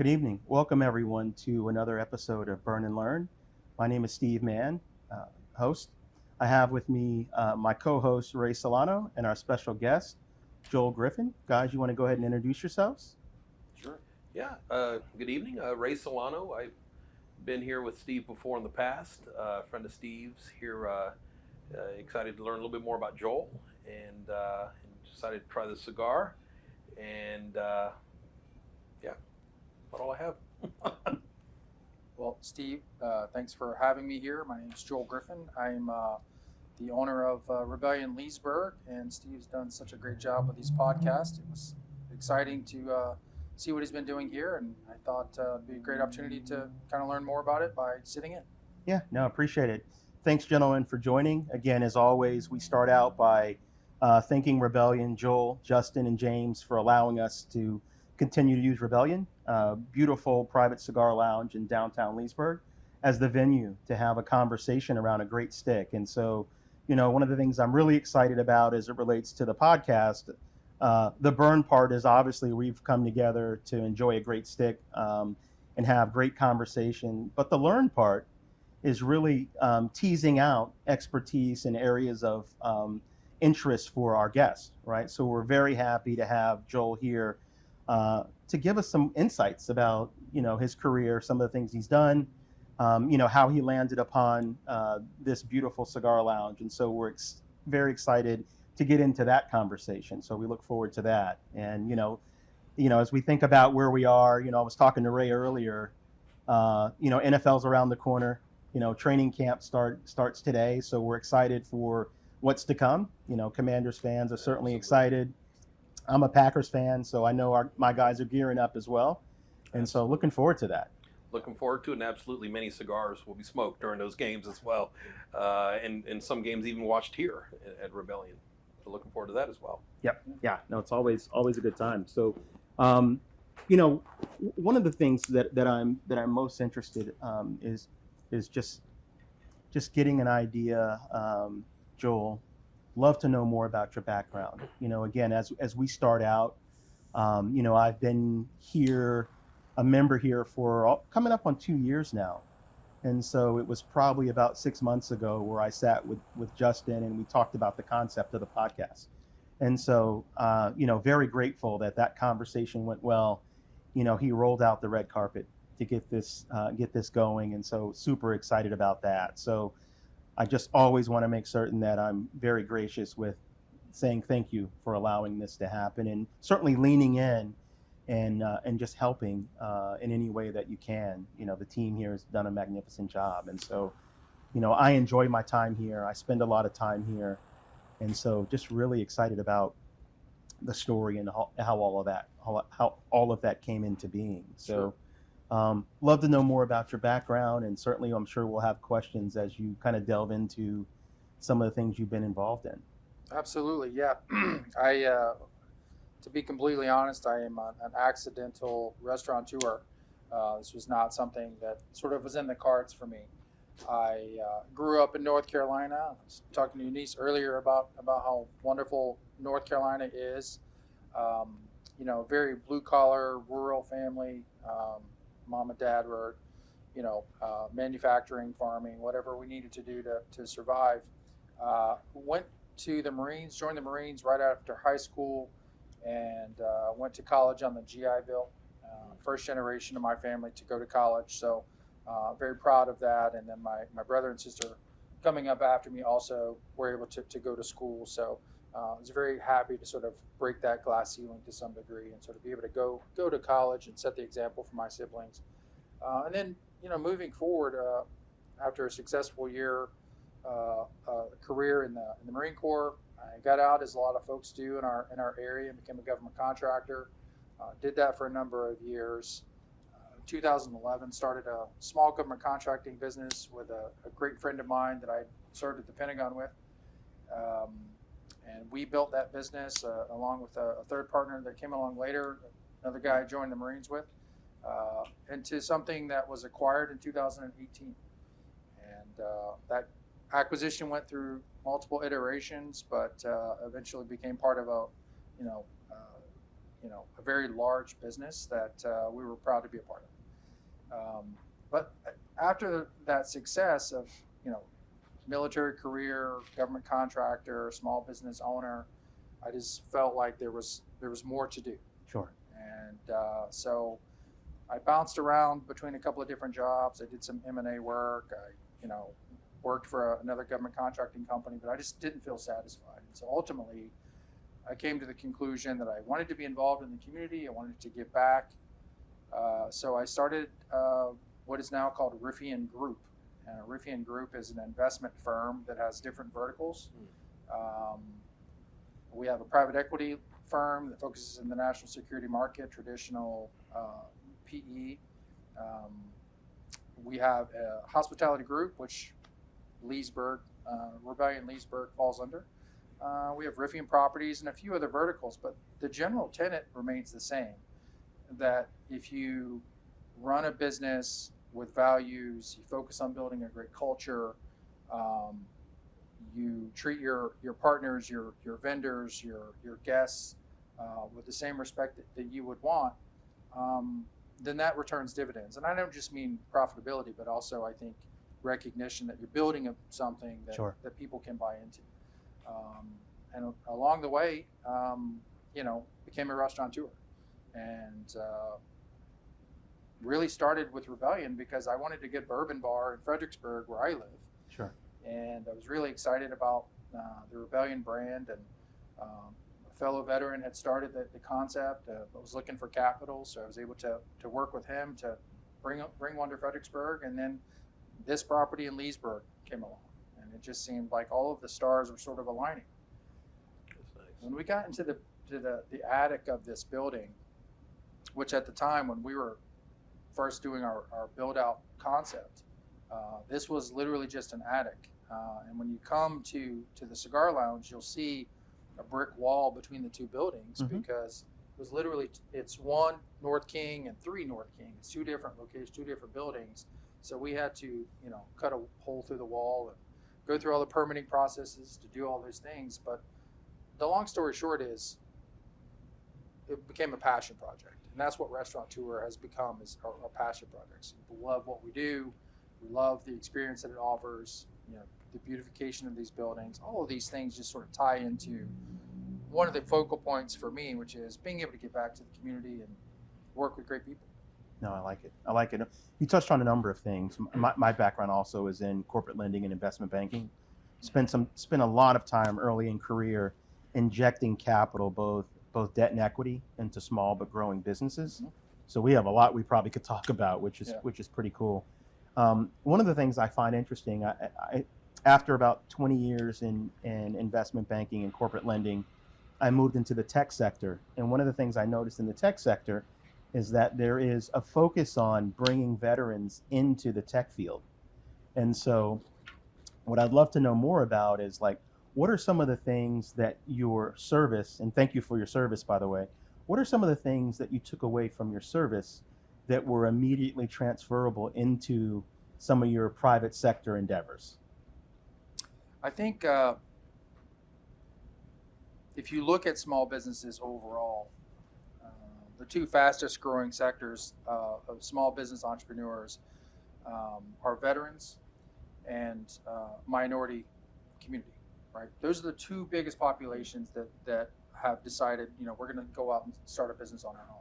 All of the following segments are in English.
Good evening. Welcome everyone to another episode of Burn and Learn. My name is Steve Mann, host. I have with me my co-host Ray Solano and our special guest, Joel Griffin. Guys, you want to go ahead and introduce yourselves? Sure. Yeah. Good evening. Ray Solano. I've been here with Steve before in the past. Friend of Steve's here. Excited to learn a little bit more about Joel, and decided to try the cigar. And yeah, that's all I have. Well, Steve, thanks for having me here. My name is Joel Griffin. I'm the owner of Rebellion Leesburg, and Steve's done such a great job with these podcasts. It was exciting to see what he's been doing here, and I thought it'd be a great opportunity to kind of learn more about it by sitting in. Yeah, no, appreciate it. Thanks, gentlemen, for joining. Again, as always, we start out by thanking Rebellion, Joel, Justin, and James for allowing us to continue to use Rebellion, beautiful private cigar lounge in downtown Leesburg, as the venue to have a conversation around a great stick. And so, one of the things I'm really excited about as it relates to the podcast, the burn part is obviously we've come together to enjoy a great stick and have great conversation. But the learn part is really teasing out expertise in areas of interest for our guests, right? So we're very happy to have Joel here to give us some insights about, his career, some of the things he's done, how he landed upon this beautiful cigar lounge. And so we're very excited to get into that conversation. So we look forward to that. And, as we think about where we are, I was talking to Ray earlier, NFL's around the corner. Training camp starts today, so we're excited for what's to come. Commanders fans are certainly excited. I'm a Packers fan, so I know my guys are gearing up as well, and so looking forward to that. Looking forward to it, and absolutely many cigars will be smoked during those games as well, and some games even watched here at Rebellion. So looking forward to that as well. Yep. Yeah. No, it's always a good time. So, one of the things that I'm most interested is just getting an idea, Joel. Love to know more about your background. Again, as we start out, I've been here, a member here for coming up on 2 years now. And so it was probably about 6 months ago where I sat with Justin and we talked about the concept of the podcast. And so, very grateful that conversation went well. He rolled out the red carpet to get this going. And so super excited about that. So I just always want to make certain that I'm very gracious with saying thank you for allowing this to happen, and certainly leaning in and just helping in any way that you can. The team here has done a magnificent job. And so, I enjoy my time here. I spend a lot of time here. And so just really excited about the story and how all of that came into being. So Sure. Love to know more about your background, and certainly I'm sure we'll have questions as you kind of delve into some of the things you've been involved in. Absolutely, yeah. To be completely honest, I am an accidental restaurateur. This was not something that sort of was in the cards for me. I grew up in North Carolina. I was talking to Eunice earlier about how wonderful North Carolina is. Very blue collar, rural family. Mom and dad were, manufacturing, farming, whatever we needed to do to survive. Went to the Marines, joined the Marines right after high school, and went to college on the GI Bill. First generation of my family to go to college, so very proud of that. And then my brother and sister coming up after me also were able to go to school. So I was very happy to sort of break that glass ceiling to some degree and sort of be able to go to college and set the example for my siblings. And then, moving forward, after a successful career in the Marine Corps, I got out, as a lot of folks do in our area, and became a government contractor. Did that for a number of years. 2011, started a small government contracting business with a great friend of mine that I served at the Pentagon with. And we built that business along with a third partner that came along later, another guy I joined the Marines with, into something that was acquired in 2018. And that acquisition went through multiple iterations, but eventually became part of a a very large business that we were proud to be a part of. But after that success of, military career, government contractor, small business owner, I just felt like there was more to do. Sure. And so I bounced around between a couple of different jobs. I did some M&A work. I, worked for another government contracting company, but I just didn't feel satisfied. And so ultimately, I came to the conclusion that I wanted to be involved in the community. I wanted to give back. So I started what is now called Riphean Group. Riphean Group is an investment firm that has different verticals. We have a private equity firm that focuses in the national security market, traditional PE. We have a hospitality group, which Rebellion Leesburg falls under. We have Riphean Properties and a few other verticals, but the general tenet remains the same, that if you run a business with values, you focus on building a great culture, you treat your partners, your vendors, your guests with the same respect that you would want, then that returns dividends. And I don't just mean profitability, but also I think recognition that you're building something that, Sure. that people can buy into. And along the way, became a restaurateur, and really started with Rebellion because I wanted to get Bourbon Bar in Fredericksburg, where I live. Sure. And I was really excited about the Rebellion brand, and a fellow veteran had started the concept. I was looking for capital, so I was able to work with him to bring one to Fredericksburg, and then this property in Leesburg came along, and it just seemed like all of the stars were sort of aligning. That's nice. When we got into the attic of this building, which at the time when we were first doing our build out concept, this was literally just an attic. And when you come to the cigar lounge, you'll see a brick wall between the two buildings, because it was literally, it's 1 North King and 3 North King. It's 2 different locations, 2 different buildings. So we had to, cut a hole through the wall and go through all the permitting processes to do all those things. But the long story short is, it became a passion project. And that's what Restaurateur has become, is our passion projects. We love what we do. We love the experience that it offers, the beautification of these buildings. All of these things just sort of tie into one of the focal points for me, which is being able to give back to the community and work with great people. No, I like it. You touched on a number of things. My background also is in corporate lending and investment banking. Spent a lot of time early in career injecting capital, both debt and equity, into small but growing businesses. So we have a lot we probably could talk about, which is pretty cool. One of the things I find interesting, I after about 20 years in investment banking and corporate lending, I moved into the tech sector. And one of the things I noticed in the tech sector is that there is a focus on bringing veterans into the tech field. And so what I'd love to know more about is, like, what are some of the things that your service, and thank you for your service, by the way, what are some of the things that you took away from your service that were immediately transferable into some of your private sector endeavors? I think if you look at small businesses overall, the 2 fastest growing sectors of small business entrepreneurs are veterans and minority community, right? Those are the 2 biggest populations that have decided, we're going to go out and start a business on our own.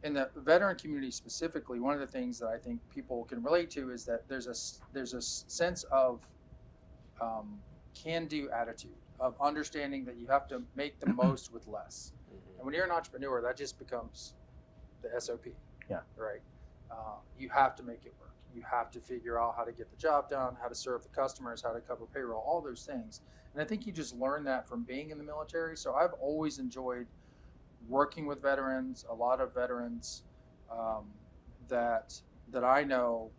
In the veteran community specifically, one of the things that I think people can relate to is that there's a sense of can-do attitude, of understanding that you have to make the most with less. And when you're an entrepreneur, that just becomes the SOP. Yeah. Right. You have to make it work. You have to figure out how to get the job done, how to serve the customers, how to cover payroll, all those things. And I think you just learn that from being in the military. So I've always enjoyed working with veterans. A lot of veterans that I know,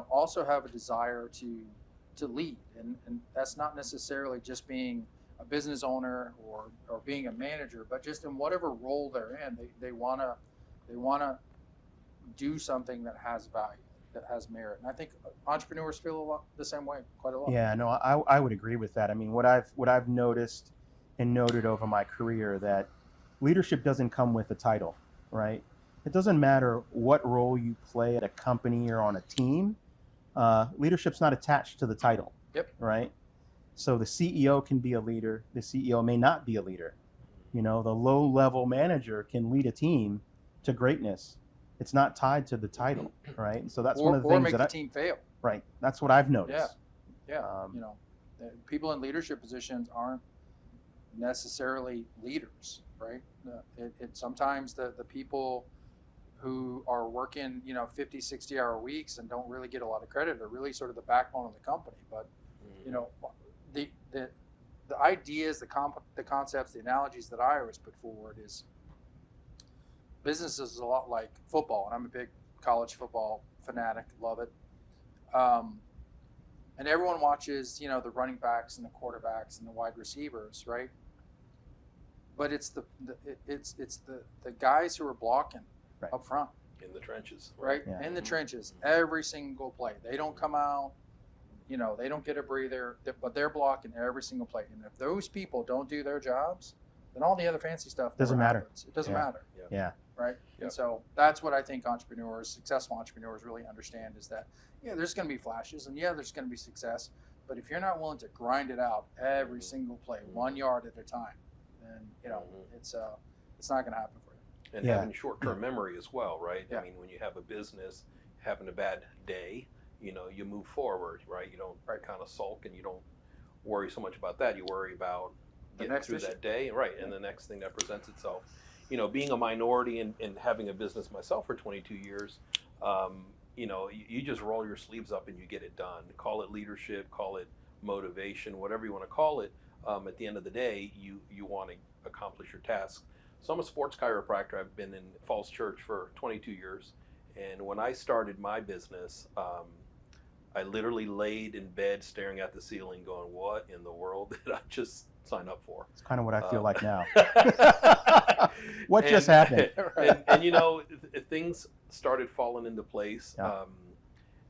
also have a desire to lead, and that's not necessarily just being a business owner or being a manager, but just in whatever role they're in, they wanna do something that has value, that has merit. And I think entrepreneurs feel a lot the same way, quite a lot. Yeah, no, I would agree with that. I mean, what I've noticed and noted over my career, that leadership doesn't come with a title, right? It doesn't matter what role you play at a company or on a team. Leadership's not attached to the title. Yep. Right? So the CEO can be a leader. The CEO may not be a leader. The low-level manager can lead a team to greatness. It's not tied to the title, right? So that's one of the or things make that the team fail. Right. That's what I've noticed. Yeah. People in leadership positions aren't necessarily leaders, right? Sometimes the people who are working, 50, 60-hour weeks and don't really get a lot of credit are really sort of the backbone of the company. But, the ideas, the concepts, the analogies that I always put forward is business is a lot like football, and I'm a big college football fanatic, love it. And everyone watches, the running backs and the quarterbacks and the wide receivers, right? But it's the guys who are blocking up front. In the trenches. Right? Yeah. In the trenches, every single play. They don't come out, they don't get a breather, but they're blocking every single play. And if those people don't do their jobs, then all the other fancy stuff doesn't matter. Happens. It doesn't matter. Yeah. Right? Yeah. And so that's what I think successful entrepreneurs really understand is that, there's going to be flashes and there's going to be success. But if you're not willing to grind it out every single play, 1 yard at a time, then, it's not going to happen for you. And having short-term memory as well, right? Yeah. I mean, when you have a business having a bad day, you move forward, right? You don't kind of sulk and you don't worry so much about that. You worry about getting through that day, right? And the next thing that presents itself. Being a minority and having a business myself for 22 years, you just roll your sleeves up and you get it done. Call it leadership, call it motivation, whatever you want to call it. At the end of the day, you want to accomplish your task. So I'm a sports chiropractor. I've been in Falls Church for 22 years. And when I started my business, I literally laid in bed staring at the ceiling going, what in the world did I just sign up for? It's kind of what I feel like now. What just happened? And things started falling into place. Yeah.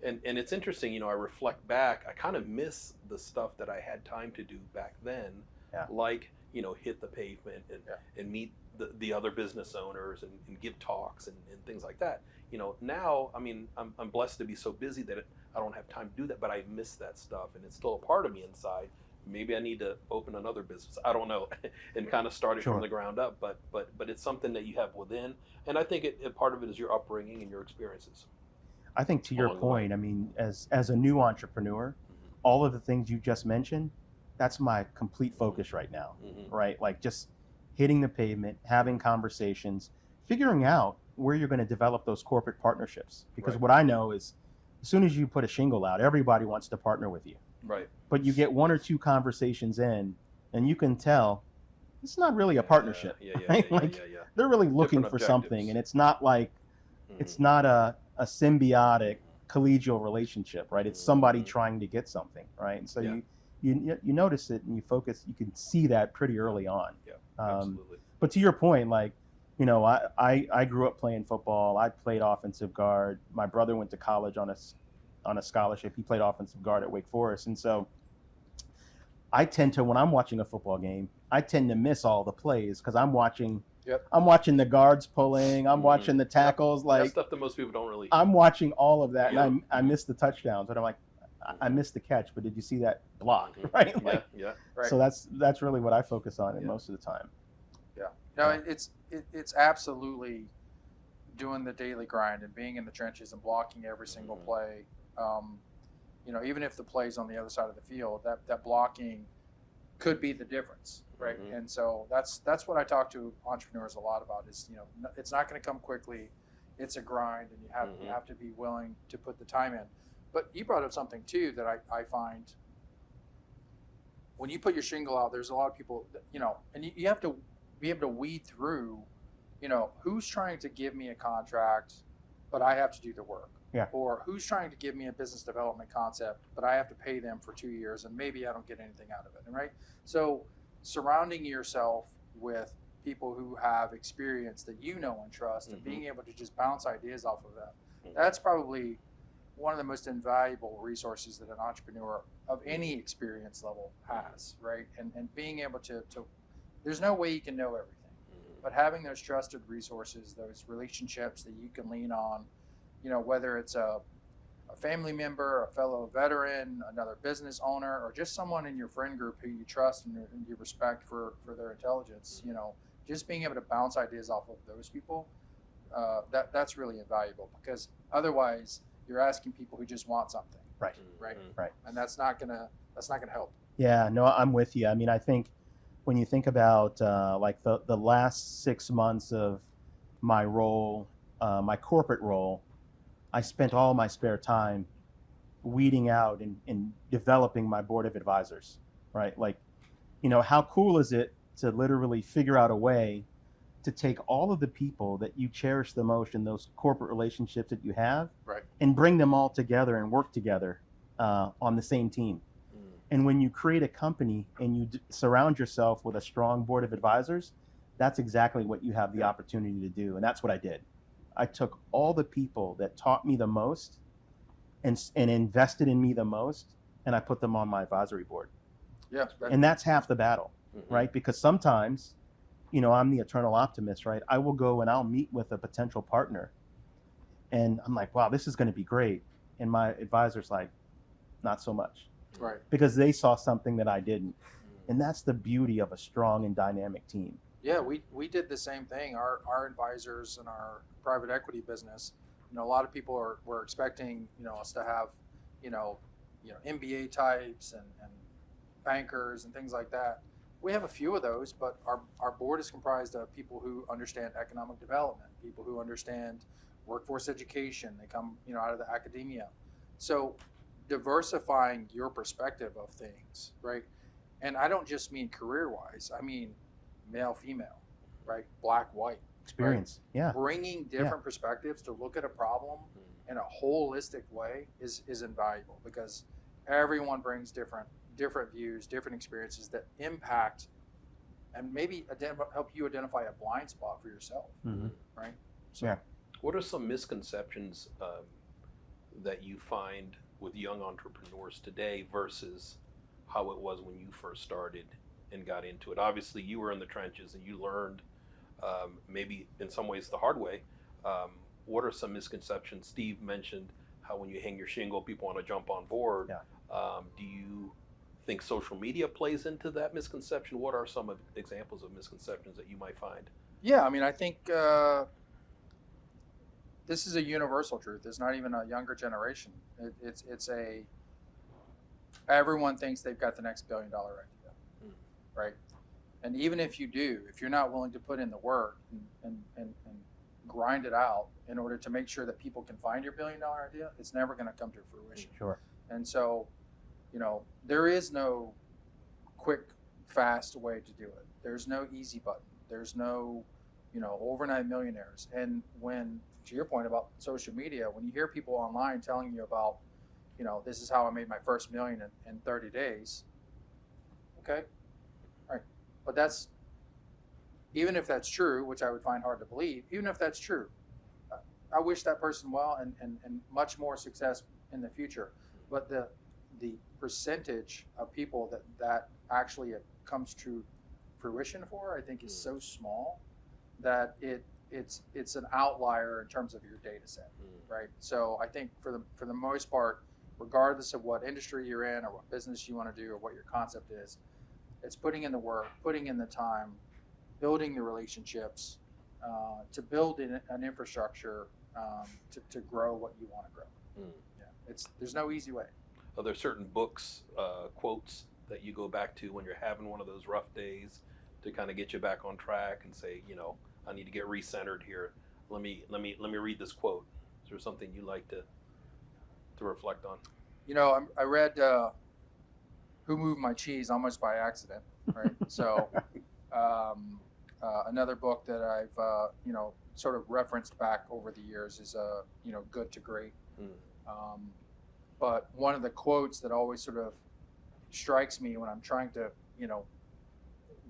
And it's interesting, I reflect back, I kind of miss the stuff that I had time to do back then, like, hit the pavement and meet the other business owners and give talks and things like that. Now, I mean, I'm blessed to be so busy that I don't have time to do that, but I miss that stuff and it's still a part of me inside. Maybe I need to open another business. I don't know, and kind of start it from the ground up. But it's something that you have within, and I think part of it is your upbringing and your experiences. I think to your point, I mean, as a new entrepreneur, all of the things you just mentioned, that's my complete focus right now, right? Like just hitting the pavement, having conversations, figuring out where you're going to develop those corporate partnerships. Because what I know is, as soon as you put a shingle out, everybody wants to partner with you. Right. But you get one or two conversations in, and you can tell it's not really a partnership. They're really looking for something, and it's not like it's not a symbiotic collegial relationship, right? It's somebody trying to get something, right? And so you notice it and you focus. You can see that pretty early on. Yeah, absolutely. But to your point, like, I grew up playing football. I played offensive guard. My brother went to college on a scholarship. He played offensive guard at Wake Forest. And so I tend to, when I'm watching a football game, I tend to miss all the plays because I'm watching the guards pulling, I'm watching the tackles. Like, that's stuff that most people don't really. I'm watching all of that, and I miss the touchdowns. But I'm like, I missed the catch, but did you see that block? Right? Like, Right. So that's really what I focus on most of the time. Yeah. No, it's absolutely doing the daily grind and being in the trenches and blocking every single play. Even if the play's on the other side of the field, that blocking could be the difference, right? And so that's what I talk to entrepreneurs a lot about is, it's not going to come quickly. It's a grind, and you have to be willing to put the time in. But you brought up something too that I find when you put your shingle out, there's a lot of people, and you have to be able to weed through, who's trying to give me a contract, but I have to do the work. Yeah. Or who's trying to give me a business development concept, but I have to pay them for 2 years and maybe I don't get anything out of it, right? So surrounding yourself with people who have experience that you know and trust and being able to just bounce ideas off of them, that's probably one of the most invaluable resources that an entrepreneur of any experience level has, right? And being able to there's no way you can know everything. but having those trusted resources, those relationships that you can lean on, whether it's a family member, a fellow veteran, another business owner, or just someone in your friend group who you trust and you respect for their intelligence, just being able to bounce ideas off of those people, that's really invaluable, because otherwise you're asking people who just want something. Right. Right. And that's not gonna help. Yeah, no, I'm with you. I mean, I think when you think about like the last 6 months of my role, my corporate role, I spent all my spare time weeding out and developing my board of advisors, right? Like, how cool is it to literally figure out a way to take all of the people that you cherish the most in those corporate relationships that you have, Right. and bring them all together and work together on the same team. And when you create a company and you surround yourself with a strong board of advisors, that's exactly what you have the opportunity to do. And that's what I did. I took all the people that taught me the most and invested in me the most, and I put them on my advisory board. Yeah. And that's half the battle, Mm-hmm. right? Because sometimes, I'm the eternal optimist, right? I will go and I'll meet with a potential partner, and I'm like, wow, this is going to be great. And my advisor's like, not so much. Right. Because they saw something that I didn't. And that's the beauty of a strong and dynamic team. Yeah, we did the same thing. Our advisors in our private equity business, a lot of people were expecting, us to have, MBA types and bankers and things like that. We have a few of those, but our board is comprised of people who understand economic development, people who understand workforce education. They come, out of the academia. So diversifying your perspective of things, right? And I don't just mean career-wise. I mean male, female, right? Black, white. Experience. Right? Yeah. Bringing different perspectives to look at a problem in a holistic way is invaluable, because everyone brings different views, different experiences that impact and maybe help you identify a blind spot for yourself, right? So, yeah. What are some misconceptions that you find with young entrepreneurs today versus how it was when you first started and got into it? Obviously, you were in the trenches and you learned, maybe in some ways the hard way. What are some misconceptions? Steve mentioned how when you hang your shingle, people want to jump on board. Yeah. Do you think social media plays into that misconception? What are some examples of misconceptions that you might find? Yeah, I mean, I think this is a universal truth. It's not even a younger generation. It's everyone thinks they've got the next $1 billion idea, right? And even if you do, if you're not willing to put in the work and grind it out in order to make sure that people can find your $1 billion idea, it's never going to come to fruition. Sure. And so, there is no quick, fast way to do it. There's no easy button. There's no, overnight millionaires. And when, to your point about social media, when you hear people online telling you about, this is how I made my first $1 million in 30 days. Okay. All right. But even if that's true, which I would find hard to believe, even if that's true, I wish that person well and much more success in the future. But the percentage of people that actually comes to fruition for, I think, is so small that it's an outlier in terms of your data set, right? So I think for the most part, regardless of what industry you're in or what business you want to do or what your concept is, it's putting in the work, putting in the time, building the relationships, to build an infrastructure to grow what you want to grow. Yeah, there's no easy way. Are there certain books, quotes that you go back to when you're having one of those rough days to kind of get you back on track and say, I need to get recentered here. Let me read this quote. Is there something you like to reflect on? I read Who Moved My Cheese almost by accident, right? So another book that I've sort of referenced back over the years is Good to Great. But one of the quotes that always sort of strikes me when I'm trying to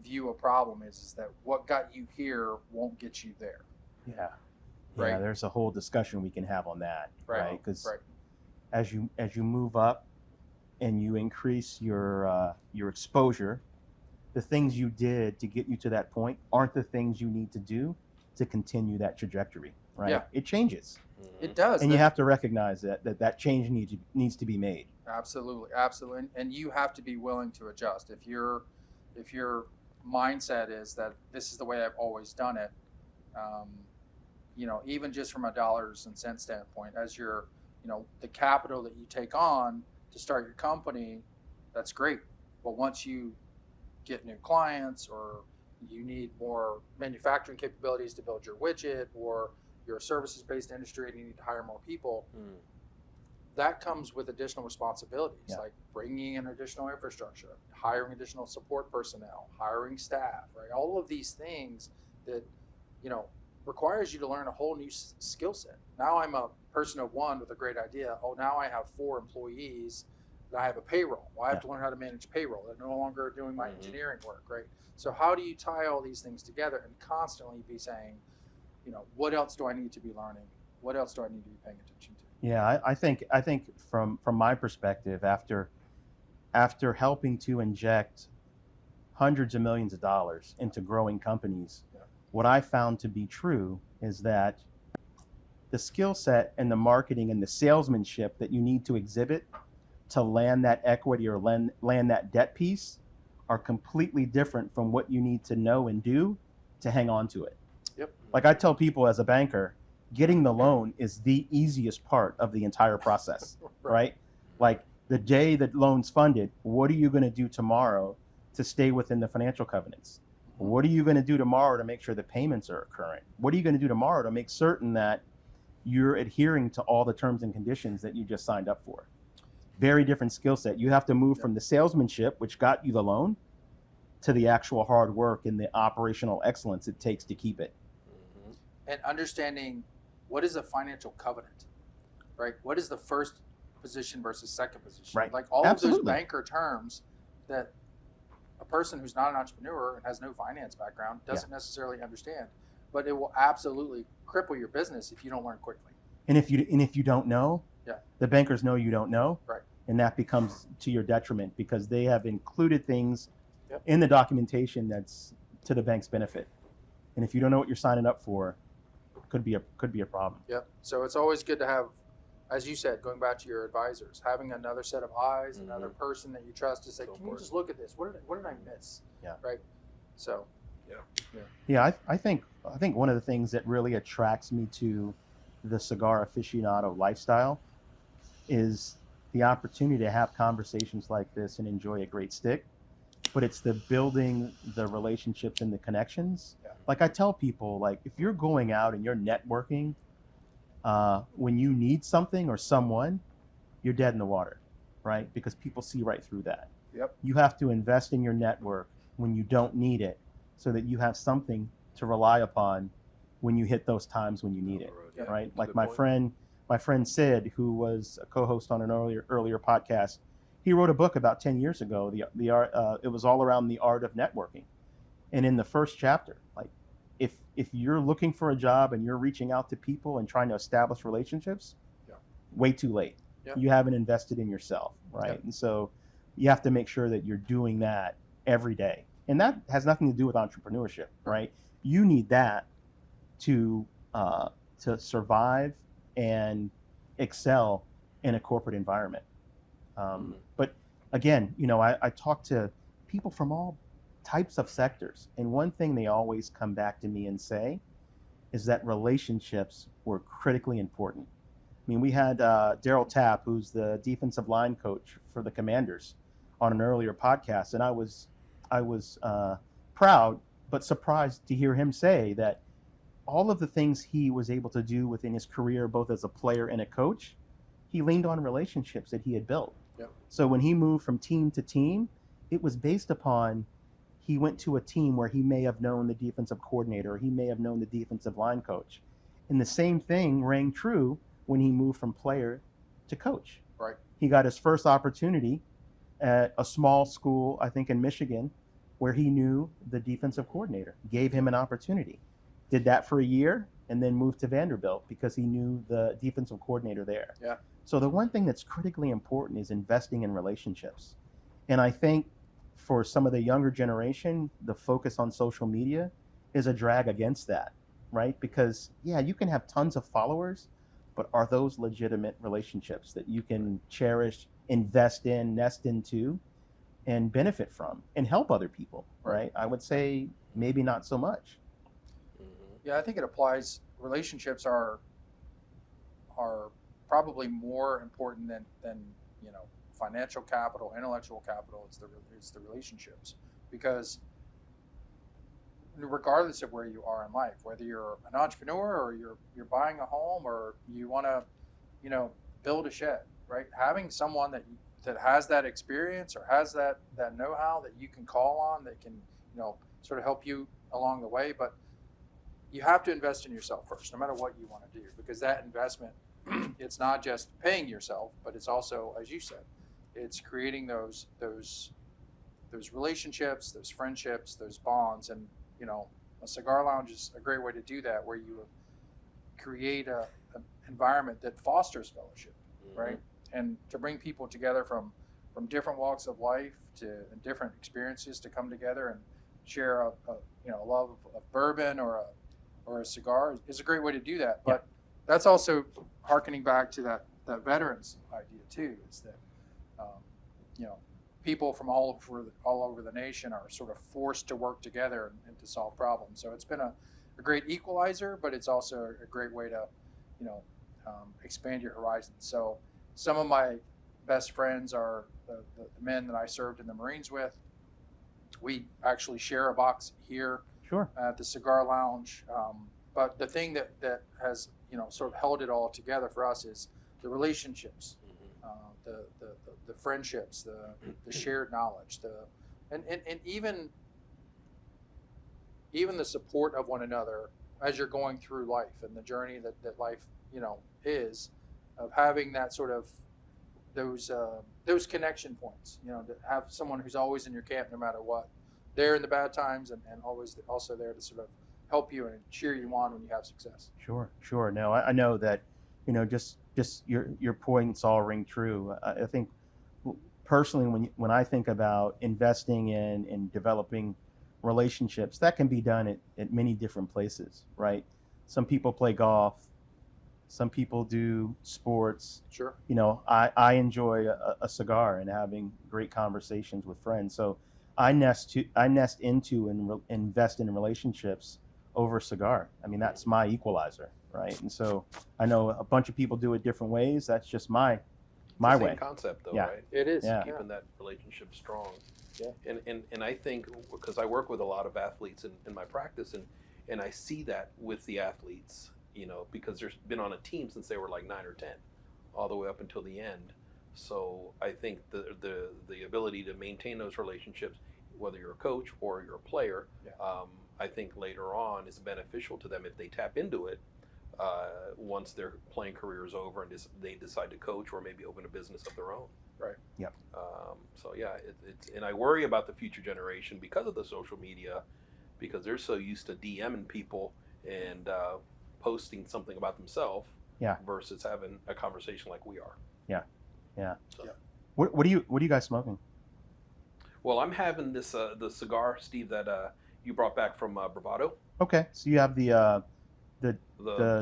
view a problem is that what got you here won't get you there. Yeah. Right. Yeah, there's a whole discussion we can have on that, right? Because right. as you move up and you increase your exposure, the things you did to get you to that point aren't the things you need to do to continue that trajectory, right? Yeah. It changes. It does. And you have to recognize that change needs to be made. Absolutely, absolutely, and you have to be willing to adjust. If your mindset is that this is the way I've always done it, even just from a dollars and cents standpoint, as your, the capital that you take on to start your company, that's great. But once you get new clients, or you need more manufacturing capabilities to build your widget, or you're a services-based industry and you need to hire more people, that comes with additional responsibilities, like bringing in additional infrastructure, hiring additional support personnel, hiring staff, right? All of these things that, requires you to learn a whole new skill set. Now I'm a person of one with a great idea. Oh, now I have 4 employees and I have a payroll. Well, I have to learn how to manage payroll. They're no longer doing my engineering work, right? So how do you tie all these things together and constantly be saying, what else do I need to be learning? What else do I need to be paying attention to? Yeah, I think from my perspective, after helping to inject hundreds of millions of dollars into growing companies, what I found to be true is that the skill set and the marketing and the salesmanship that you need to exhibit to land that equity or land that debt piece are completely different from what you need to know and do to hang on to it. Yep. Like I tell people as a banker, getting the loan is the easiest part of the entire process, right? Like the day that loan's funded, what are you going to do tomorrow to stay within the financial covenants? What are you going to do tomorrow to make sure the payments are current? What are you going to do tomorrow to make certain that you're adhering to all the terms and conditions that you just signed up for? Very different skill set. You have to move from the salesmanship, which got you the loan, to the actual hard work and the operational excellence it takes to keep it. And understanding what is a financial covenant, right? What is the first position versus second position? Right. Like all Absolutely. of those banker terms that a person who's not an entrepreneur and has no finance background doesn't necessarily understand, but it will absolutely cripple your business if you don't learn quickly. And if you don't know, the bankers know you don't know, right? And that becomes to your detriment because they have included things in the documentation that's to the bank's benefit. And if you don't know what you're signing up for, could be a problem. Yep. So it's always good to have, as you said, going back to your advisors, having another set of eyes, another person that you trust to say, can you just look at this? What did I miss? Yeah. Right. So. I think one of the things that really attracts me to the cigar aficionado lifestyle is the opportunity to have conversations like this and enjoy a great stick. But it's the building the relationships and the connections. Like I tell people, like if you're going out and you're networking, when you need something or someone, you're dead in the water, right? Because people see right through that. Yep. You have to invest in your network when you don't need it so that you have something to rely upon when you hit those times when you need it, right? Like my friend Sid, who was a co-host on an earlier podcast, he wrote a book about 10 years ago. The art, it was all around the art of networking. And in the first chapter, like if you're looking for a job and you're reaching out to people and trying to establish relationships, way too late. You haven't invested in yourself, right? And so you have to make sure that you're doing that every day. And that has nothing to do with entrepreneurship, right? You need that to survive and excel in a corporate environment. But again, I talk to people from all types of sectors, and one thing they always come back to me and say is that relationships were critically important. I mean, we had Daryl Tapp, who's the defensive line coach for the Commanders, on an earlier podcast, and I was proud but surprised to hear him say that all of the things he was able to do within his career, both as a player and a coach, he leaned on relationships that he had built. So when he moved from team to team, it was based upon he went to a team where he may have known the defensive coordinator, or he may have known the defensive line coach. And the same thing rang true when he moved from player to coach. Right. He got his first opportunity at a small school, I think in Michigan, where he knew the defensive coordinator, gave him an opportunity. Did that for a year and then moved to Vanderbilt because he knew the defensive coordinator there. So the one thing that's critically important is investing in relationships. And I think for some of the younger generation, the focus on social media is a drag against that, right? Because yeah, you can have tons of followers, but are those legitimate relationships that you can cherish, invest in, nest into, and benefit from and help other people, right? I would say maybe not so much. Yeah, I think it applies. Relationships are probably more important than financial capital, intellectual capital. It's the relationships, because regardless of where you are in life, whether you're an entrepreneur or you're buying a home or you want to build a shed, right? Having someone that has that experience or has that know-how that you can call on, that can sort of help you along the way. But you have to invest in yourself first, no matter what you want to do, because that investment, it's not just paying yourself, but it's also, as you said, it's creating those relationships, those friendships, those bonds. And a cigar lounge is a great way to do that, where you create an environment that fosters fellowship, right? And to bring people together from different walks of life and different experiences to come together and share a love of bourbon or a cigar is a great way to do that. But that's also hearkening back to that veterans idea too, is that people from all over the nation are sort of forced to work together and to solve problems. So it's been a great equalizer, but it's also a great way to expand your horizons. So some of my best friends are the men that I served in the Marines with. We actually share a box here at the Cigar Lounge. But the thing that has sort of held it all together for us is the relationships, the friendships, the shared knowledge, and even the support of one another as you're going through life and the journey that life is, of having that sort of those connection points, to have someone who's always in your camp no matter what, there in the bad times and always also there to sort of help you and cheer you on when you have success. Sure. No, I know that, just your points all ring true. I think personally, when I think about investing in and developing relationships, that can be done at many different places, right? Some people play golf, some people do sports. Sure. I enjoy a cigar and having great conversations with friends. So I nest into and invest in relationships over cigar. I mean, that's my equalizer, right? And so I know a bunch of people do it different ways. That's just my way. Same concept, though, Yeah. right? It is. Yeah. Keeping that relationship strong. Yeah. And I think, because I work with a lot of athletes in my practice, and I see that with the athletes, because they've been on a team since they were like 9 or 10, all the way up until the end. So I think the ability to maintain those relationships, whether you're a coach or you're a player, I think later on is beneficial to them if they tap into it once their playing career is over and they decide to coach or maybe open a business of their own. Right. Yep. So yeah, and I worry about the future generation because of the social media, because they're so used to DMing people and posting something about themselves, versus having a conversation like we are. Yeah. So. What are you guys smoking? Well, I'm having this the cigar, Steve, that you brought back from Bravado. Okay, so you have the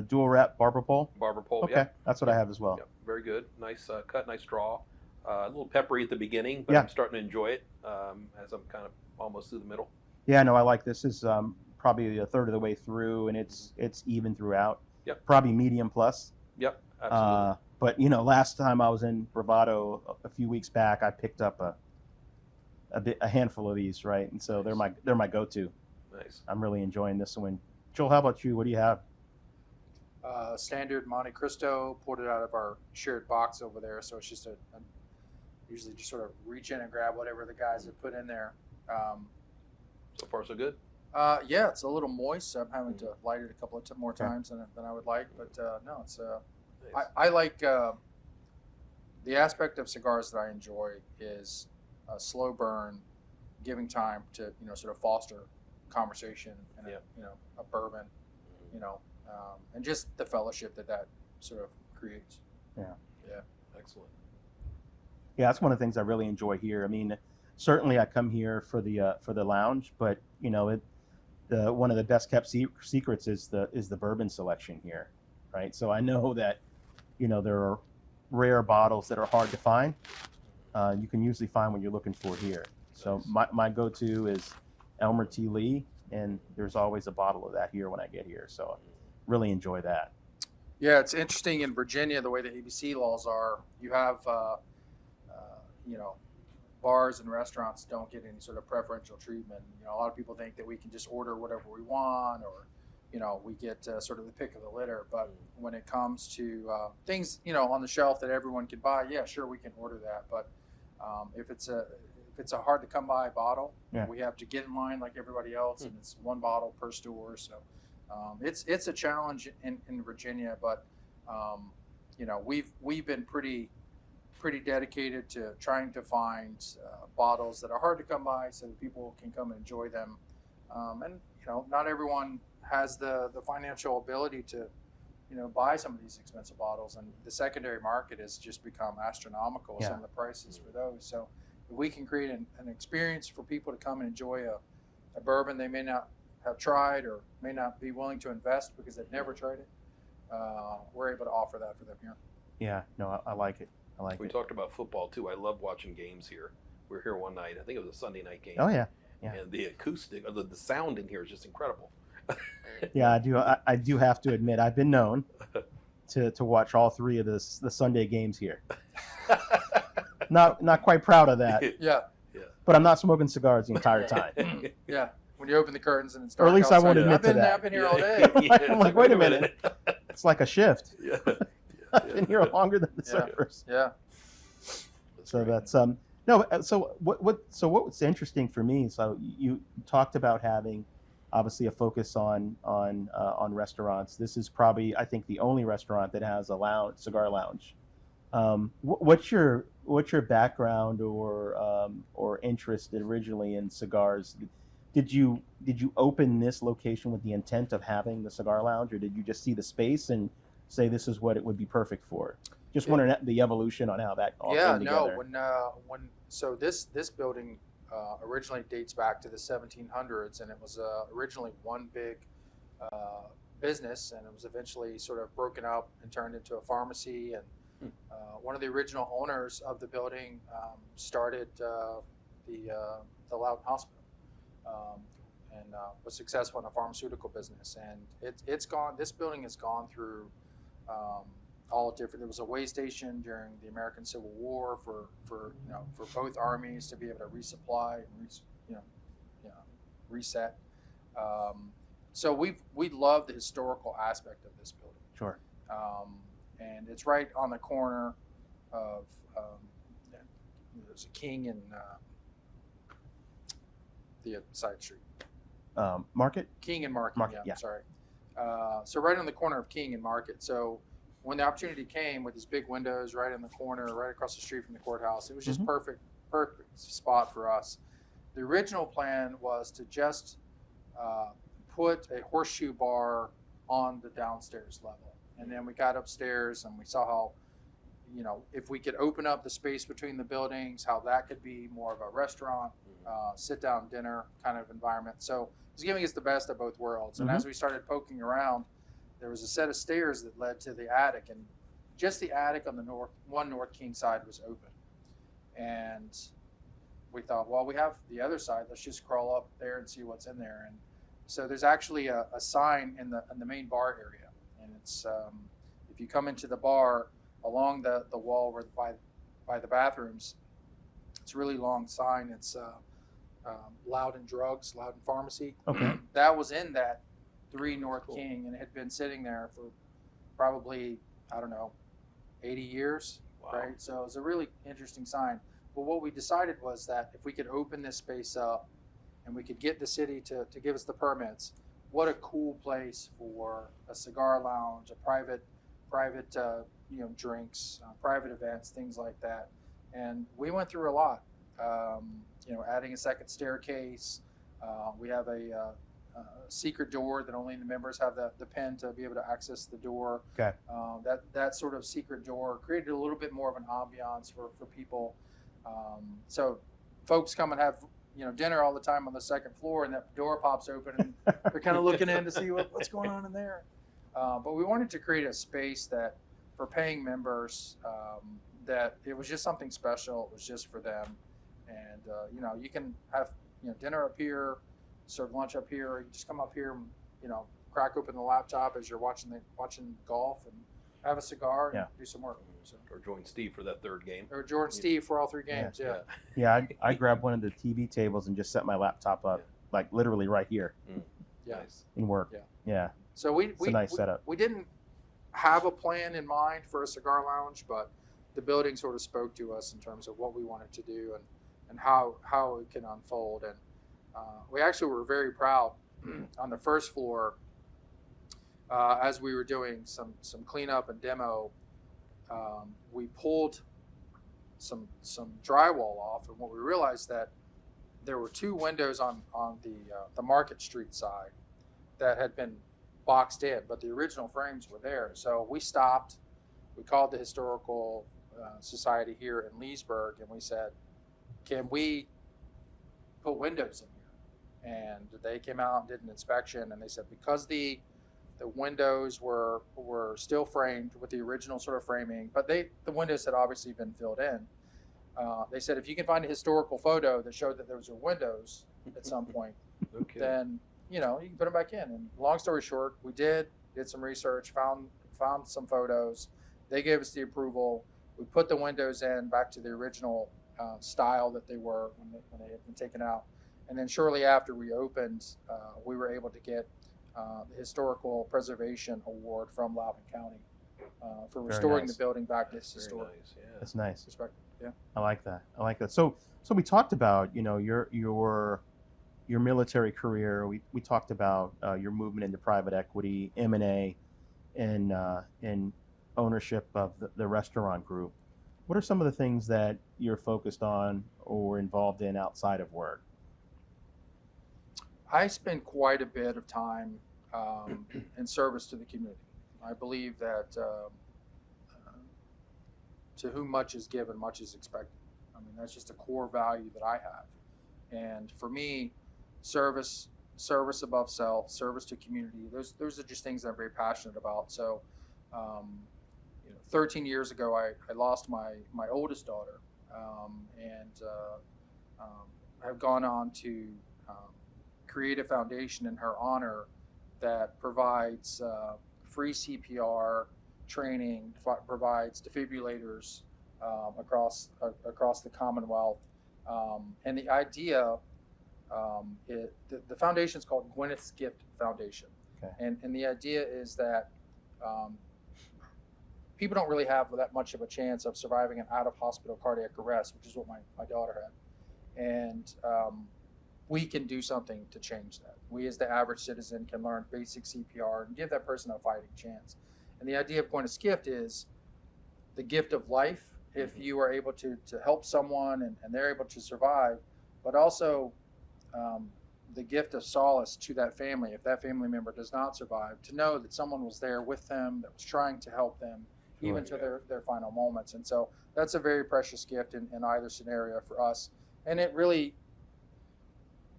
dual wrap barber pole. Barber pole. Okay, Yep. that's what I have as well. Yep. Very good. Nice cut, nice draw. A little peppery at the beginning, but Yeah. I'm starting to enjoy it as I'm kind of almost through the middle. Yeah, no, I like this. This is probably a third of the way through, and it's even throughout. Yep. Probably medium plus. Yep, absolutely. But last time I was in Bravado a few weeks back, I picked up a handful of these, right? And so they're my go-to. Nice. I'm really enjoying this one. Joel, how about you? What do you have? Standard Monte Cristo, pulled it out of our shared box over there. So it's just usually just sort of reach in and grab whatever the guys have put in there. So far, so good. Yeah, it's a little moist. So I'm having to light it a couple of more times than I would like. But no, it's Nice. I like the aspect of cigars that I enjoy is a slow burn, giving time to sort of foster conversation and a bourbon, and just the fellowship that sort of creates. Excellent. Yeah, that's one of the things I really enjoy here. I mean, certainly I come here for the lounge, but one of the best kept secrets is the bourbon selection here, right? So I know that there are rare bottles that are hard to find. You can usually find what you're looking for here. So my go-to is Elmer T. Lee, and there's always a bottle of that here when I get here. So really enjoy that. Yeah, it's interesting in Virginia the way the ABC laws are. You have, bars and restaurants don't get any sort of preferential treatment. A lot of people think that we can just order whatever we want, or we get sort of the pick of the litter. But when it comes to things on the shelf that everyone can buy, yeah, sure, we can order that. But if it's a hard to come by bottle, we have to get in line like everybody else, and it's one bottle per store. So it's a challenge in Virginia, but we've been pretty dedicated to trying to find bottles that are hard to come by so that people can come and enjoy them. And not everyone has the financial ability to buy some of these expensive bottles, and the secondary market has just become astronomical. Some of the prices for those. So if we can create an experience for people to come and enjoy a bourbon they may not have tried or may not be willing to invest because they've never tried it, we're able to offer that for them here. Yeah, no, I like it. We talked about football too. I love watching games here. We were here one night. I think it was a Sunday night game. Oh yeah. And the acoustic, the sound in here is just incredible. Yeah, I do have to admit I've been known to watch all three of the Sunday games here. Not quite proud of that. Yeah. But I'm not smoking cigars the entire time. Yeah. When you open the curtains and it's dark or at least outside, I won't admit to that. I've been here all day. I'm like, wait a minute. It's like a shift. Yeah. I've been here longer than the servers. Yeah. So that's no. So what's interesting for me? So you talked about having obviously a focus on restaurants. This is probably, I think, the only restaurant that has a cigar lounge. What's your background or interest originally in cigars? Did you open this location with the intent of having the cigar lounge, or did you just see the space and say this is what it would be perfect for? Just wondering the evolution on how that all came together. So this building originally dates back to the 1700s, and it was originally one big business, and it was eventually sort of broken up and turned into a pharmacy. And one of the original owners of the building started the Loudon Hospital, and was successful in a pharmaceutical business. And it's gone. This building has gone through all different. There was a way station during the American Civil War for both armies to be able to resupply and reset. So we love the historical aspect of this building. Sure. And it's right on the corner of there's a King and the side street. Market? King and Market. Yeah. Sorry. So right on the corner of King and Market. So when the opportunity came with these big windows right in the corner, right across the street from the courthouse, it was just perfect spot for us. The original plan was to just put a horseshoe bar on the downstairs level. And then we got upstairs and we saw how, if we could open up the space between the buildings, how that could be more of a restaurant, sit-down dinner kind of environment. So it was giving us the best of both worlds. And as we started poking around, there was a set of stairs that led to the attic, and just the attic on the North King side was open. And we thought, well, we have the other side. Let's just crawl up there and see what's in there. And so there's actually a sign in the main bar area, and it's if you come into the bar along the wall where by the bathrooms, it's a really long sign. It's Loudon Drugs, Loudon Pharmacy. Okay. That was in that 3 North King, and it had been sitting there for probably, 80 years. Wow. Right? So it was a really interesting sign. But what we decided was that if we could open this space up and we could get the city to give us the permits, what a cool place for a cigar lounge, a private drinks, private events, things like that. And we went through a lot, adding a second staircase. We have a secret door that only the members have the pin to be able to access the door. Okay. That sort of secret door created a little bit more of an ambiance for people. So folks come and have dinner all the time on the second floor, and that door pops open, and they're kind of looking in to see what's going on in there. But we wanted to create a space that for paying members, that it was just something special. It was just for them, and you can have dinner up here, serve lunch up here. You just come up here and crack open the laptop as you're watching golf and have a cigar and do some work. So. Or join Steve for that third game. Or Jordan Steve for all 3 games. Yeah. I grabbed one of the TV tables and just set my laptop up, like literally right here. Nice. And work. Yeah. So it's a nice setup. We didn't have a plan in mind for a cigar lounge, but the building sort of spoke to us in terms of what we wanted to do and how it can unfold. And we actually were very proud on the first floor as we were doing some cleanup and demo. We pulled some drywall off, and what we realized that there were 2 windows on the Market Street side that had been boxed in, but the original frames were there. So we stopped. We called the Historical Society here in Leesburg, and we said, "Can we put windows in here?" And they came out and did an inspection, and they said because the windows were still framed with the original sort of framing, but the windows had obviously been filled in. They said if you can find a historical photo that showed that those were windows at some point, then you can put them back in. And long story short, we did some research, found some photos. They gave us the approval. We put the windows in back to the original style that they were when they had been taken out. And then shortly after we opened, we were able to get the Historical Preservation Award from Loudoun County for restoring the building back to its historic. Nice. Yeah. That's nice. Perspective. Yeah. I like that. So we talked about your military career. We talked about your movement into private equity, M&A, and ownership of the restaurant group. What are some of the things that you're focused on or involved in outside of work? I spend quite a bit of time in service to the community. I believe that to whom much is given, much is expected. I mean, that's just a core value that I have. And for me, service above self, service to community, those are just things that I'm very passionate about. So, 13 years ago, I lost my oldest daughter, and I've gone on to create a foundation in her honor that provides free CPR training, provides defibrillators across the Commonwealth, and the idea, the foundation is called Gwyneth's Gift Foundation, and the idea is that people don't really have that much of a chance of surviving an out-of-hospital cardiac arrest, which is what my daughter had, and we can do something to change that. We as the average citizen can learn basic CPR and give that person a fighting chance. And the idea of Gwyneth's Gift is the gift of life, if you are able to help someone and they're able to survive, but also the gift of solace to that family, if that family member does not survive, to know that someone was there with them, that was trying to help them, even to their final moments. And so that's a very precious gift in either scenario for us. And it really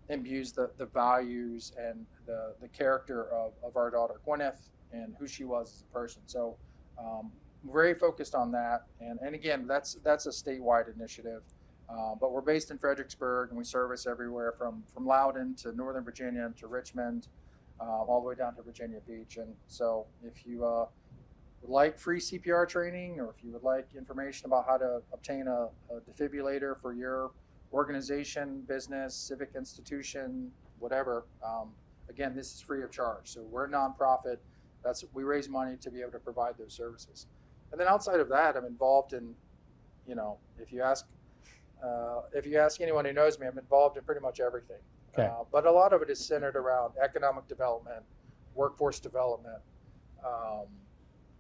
imbues the values and the character of our daughter Gwyneth and who she was as a person. So very focused on that. And again, that's a statewide initiative. But we're based in Fredericksburg, and we service everywhere from Loudoun to Northern Virginia to Richmond, all the way down to Virginia Beach. And so if you would like free CPR training, or if you would like information about how to obtain a defibrillator for your organization, business, civic institution, whatever, again, this is free of charge. So we're a nonprofit. We raise money to be able to provide those services. And then outside of that, I'm involved in, if you ask anyone who knows me, I'm involved in pretty much everything. Okay. But a lot of it is centered around economic development, workforce development,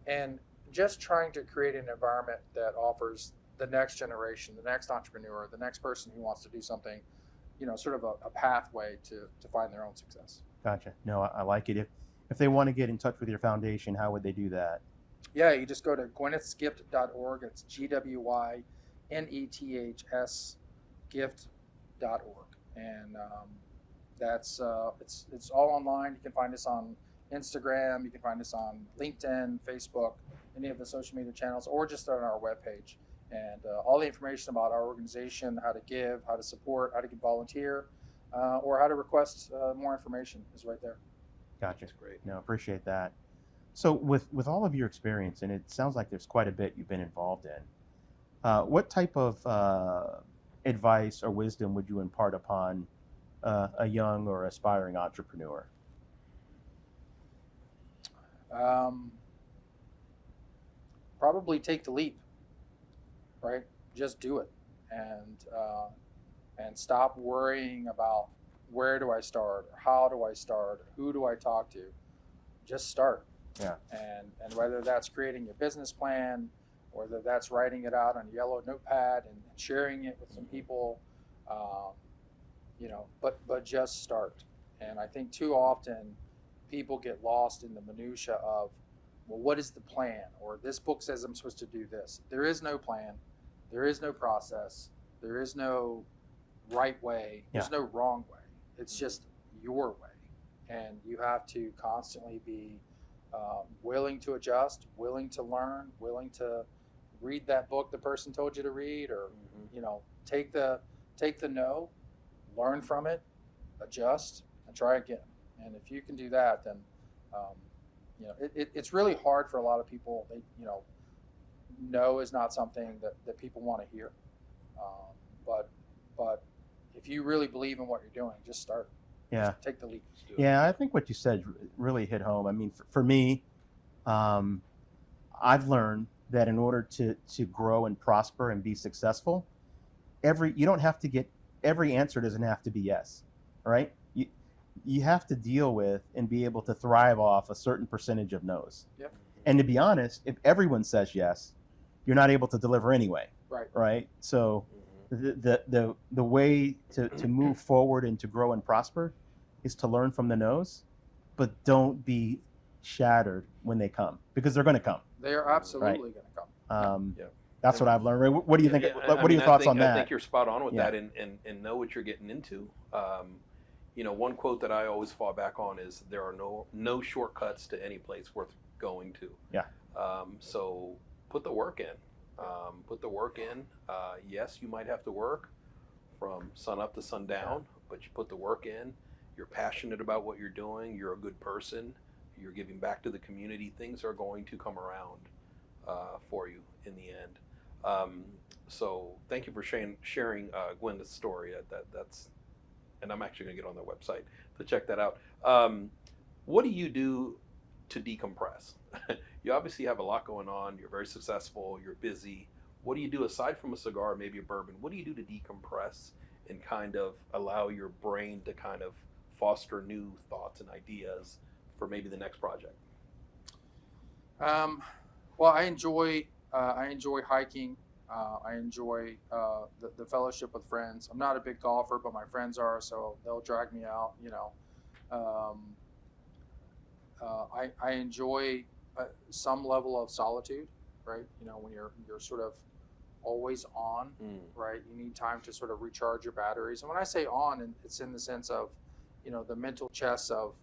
and just trying to create an environment that offers the next generation, the next entrepreneur, the next person who wants to do something, sort of a pathway to find their own success. Gotcha. No, I like it. If they want to get in touch with your foundation, how would they do that? Yeah, you just go to gwynethsgift.org. It's GWYNETHS gift.org. and that's it's all online. You can find us on Instagram. You can find us on LinkedIn, Facebook, any of the social media channels, or just on our webpage. And all the information about our organization, how to give, how to support, how to volunteer, or how to request more information is right there. Gotcha. That's great. No, appreciate that. So with all of your experience, and it sounds like there's quite a bit you've been involved in, what type of advice or wisdom would you impart upon a young or aspiring entrepreneur? Probably take the leap, right? Just do it, and stop worrying about where do I start, or how do I start, or who do I talk to. Just start. Yeah. And whether that's creating your business plan, or whether that's writing it out on a yellow notepad and sharing it with some people, but just start. And I think too often people get lost in the minutia of, well, what is the plan? Or this book says I'm supposed to do this. There is no plan. There is no process. There is no right way. There's no wrong way. It's just your way. And you have to constantly be willing to adjust, willing to learn, willing to read that book the person told you to read, or take the no, learn from it, adjust, and try again. And if you can do that, then it's really hard for a lot of people. No is not something that people want to hear. But if you really believe in what you're doing, just start. Yeah. Just take the leap. Yeah, I think what you said really hit home. I mean, for me, I've learned that in order to grow and prosper and be successful, you don't have to get every answer doesn't have to be yes, right? You have to deal with and be able to thrive off a certain percentage of no's. Yep. And to be honest, if everyone says yes, you're not able to deliver anyway. Right. Right. So the way to move forward and to grow and prosper is to learn from the no's, but don't be shattered when they come, because they're going to come. They are absolutely going to come. That's what I've learned. What do you think? What are your thoughts on that? I think you're spot on with that, and know what you're getting into. One quote that I always fall back on is, there are no shortcuts to any place worth going to. Yeah. So put the work in. Yes, you might have to work from sun up to sundown, but you put the work in. You're passionate about what you're doing. You're a good person. You're giving back to the community. Things are going to come around for you in the end. So thank you for sharing Gwenda's story. That's, and I'm actually going to get on their website to check that out. What do you do to decompress? You obviously have a lot going on. You're very successful. You're busy. What do you do aside from a cigar, maybe a bourbon? What do you do to decompress and kind of allow your brain to kind of foster new thoughts and ideas for maybe the next project? Well, I enjoy hiking. I enjoy the fellowship with friends. I'm not a big golfer, but my friends are, so they'll drag me out. I enjoy some level of solitude, right? When you're sort of always on, right? You need time to sort of recharge your batteries. And when I say on, it's in the sense of, the mental chess of,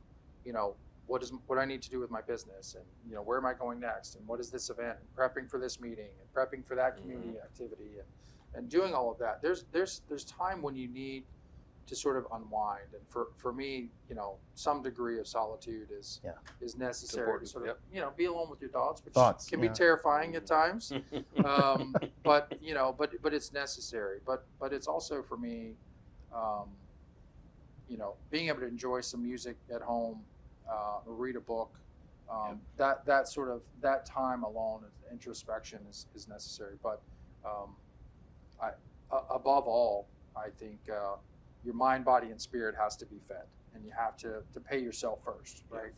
what I need to do with my business, and where am I going next, and what is this event, and prepping for this meeting, and prepping for that community activity, and doing all of that. There's time when you need to sort of unwind, and for me, some degree of solitude is necessary to sort of be alone with your thoughts, which can be terrifying at times, but it's necessary. But it's also for me, being able to enjoy some music at home. Or read a book. That time alone, introspection is necessary. But above all, I think your mind, body, and spirit has to be fed, and you have to pay yourself first, right?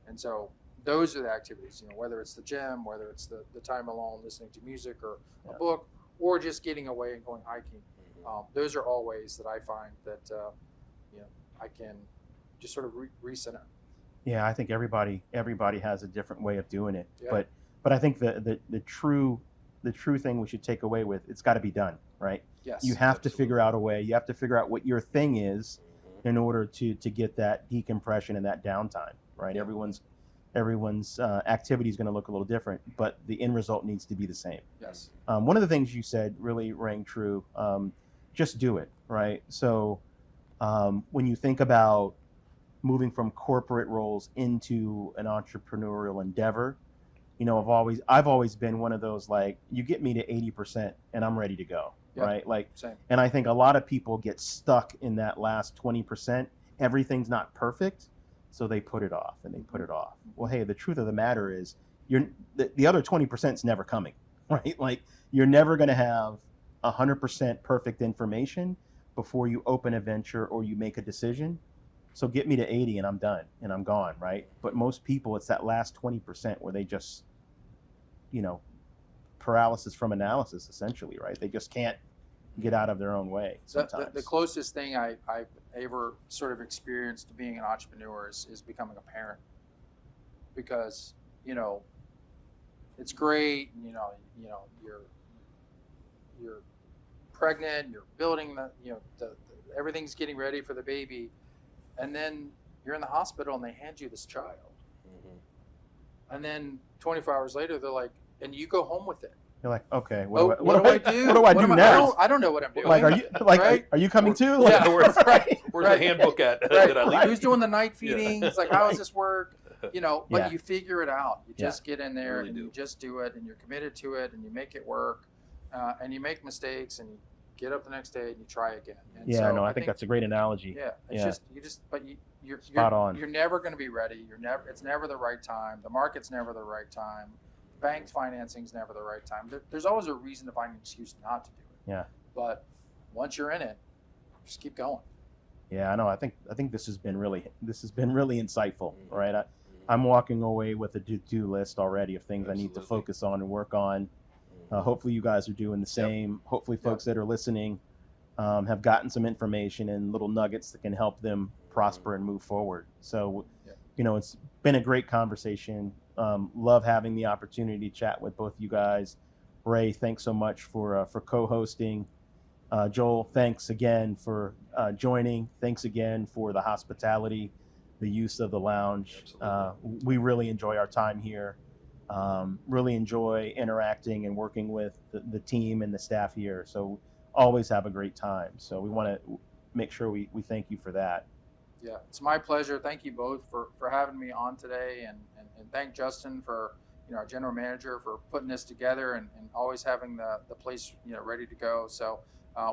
And so those are the activities. Whether it's the gym, whether it's the time alone, listening to music or a book, or just getting away and going hiking. Those are all ways that I find that I can just sort of recenter. Yeah, I think everybody has a different way of doing it, but I think the the true thing we should take away with, it's got to be done, right? Yes. You have to Absolutely. figure out a way. You have to figure out what your thing is in order to get that decompression and that downtime, right? Yeah. Everyone's activity is going to look a little different, but the end result needs to be the same. Yes. One of the things you said really rang true. Just do it, right? So when you think about moving from corporate roles into an entrepreneurial endeavor, I've always been one of those, like, you get me to 80% and I'm ready to go, Yeah. right? Like, Same. and I think a lot of people get stuck in that last 20%. Everything's not perfect, so they put it off and they put it off. Well, hey, the truth of the matter is, the other 20% is never coming, right? Like, you're never going to have 100% perfect information before you open a venture or you make a decision. So get me to 80 and I'm done and I'm gone, right? But most people, it's that last 20% where they just, paralysis from analysis, essentially, right? They just can't get out of their own way sometimes. The closest thing I've ever sort of experienced to being an entrepreneur is becoming a parent, because it's great. You're pregnant. You're building the everything's getting ready for the baby, and then you're in the hospital and they hand you this child, and then 24 hours later they're like, and you go home with it. You're like, okay, What do I do? What do I do next? I don't know what I'm doing. Like, are you coming too? Like, Yeah. Where's right. the handbook at? Right. That I leave? Who's doing the night feeding? It's like, how does this work? But Yeah. you figure it out. You just get in there Really and do. you just do it, and you're committed to it, and you make it work, and you make mistakes, and you get up the next day and you try again. And Yeah, so no, I think that's a great analogy. Yeah, it's Yeah. you're Spot on. You're never going to be ready. It's never the right time. The market's never the right time. Bank financing's never the right time. There's always a reason to find an excuse not to do it. Yeah. But once you're in it, just keep going. Yeah, I know. I think this has been really insightful, right? I'm walking away with a to-do list already of things I need to Absolutely. focus on and work on. Hopefully you guys are doing the same. Hopefully folks that are listening have gotten some information and little nuggets that can help them prosper and move forward. So, it's been a great conversation. Love having the opportunity to chat with both you guys. Ray, thanks so much for co-hosting. Joel, thanks again for joining. Thanks again for the hospitality, the use of the lounge. We really enjoy our time here. Really enjoy interacting and working with the team and the staff here. So always have a great time. So we want to make sure we thank you for that. Yeah, it's my pleasure. Thank you both for having me on today, and thank Justin for, our general manager, for putting this together and always having the place, ready to go. So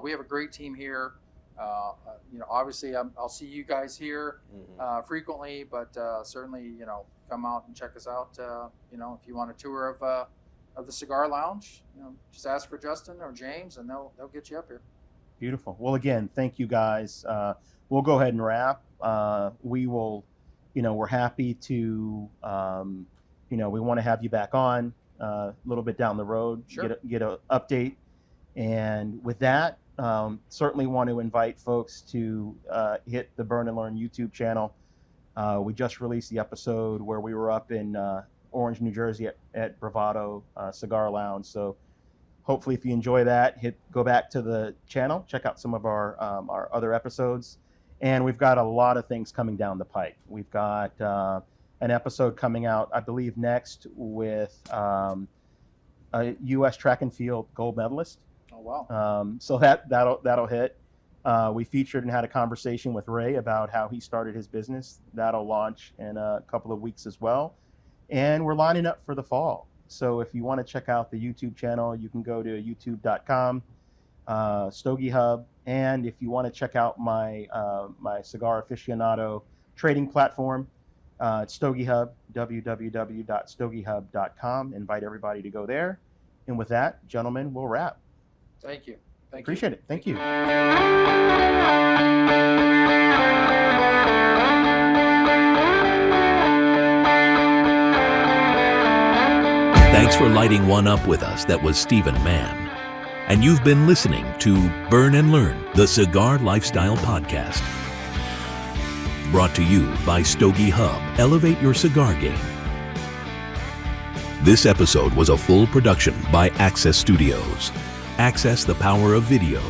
we have a great team here. Obviously I'll see you guys here frequently, but certainly, come out and check us out. If you want a tour of the cigar lounge, just ask for Justin or James and they'll get you up here. Beautiful. Well, again, thank you guys. We'll go ahead and wrap. We will, we're happy to, we want to have you back on a little bit down the road, Sure. get an update. And with that, certainly want to invite folks to hit the Burn and Learn YouTube channel. We just released the episode where we were up in Orange, New Jersey at Bravado Cigar Lounge. So hopefully if you enjoy that, go back to the channel, check out some of our other episodes. And we've got a lot of things coming down the pike. We've got an episode coming out, I believe, next with a U.S. track and field gold medalist. Oh, wow. So that'll hit. We featured and had a conversation with Ray about how he started his business. That'll launch in a couple of weeks as well. And we're lining up for the fall. So if you want to check out the YouTube channel, you can go to youtube.com, Stogie Hub. And if you want to check out my Cigar Aficionado trading platform, it's Stogie Hub, www.stogiehub.com. Invite everybody to go there. And with that, gentlemen, we'll wrap. Thank you. Appreciate it. Thank you. Thanks for lighting one up with us. That was Stephen Mann. And you've been listening to Burn and Learn, the Cigar Lifestyle Podcast. Brought to you by Stogie Hub. Elevate your cigar game. This episode was a full production by Access Studios. Access the power of video.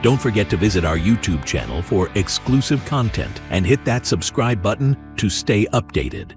Don't forget to visit our YouTube channel for exclusive content and hit that subscribe button to stay updated.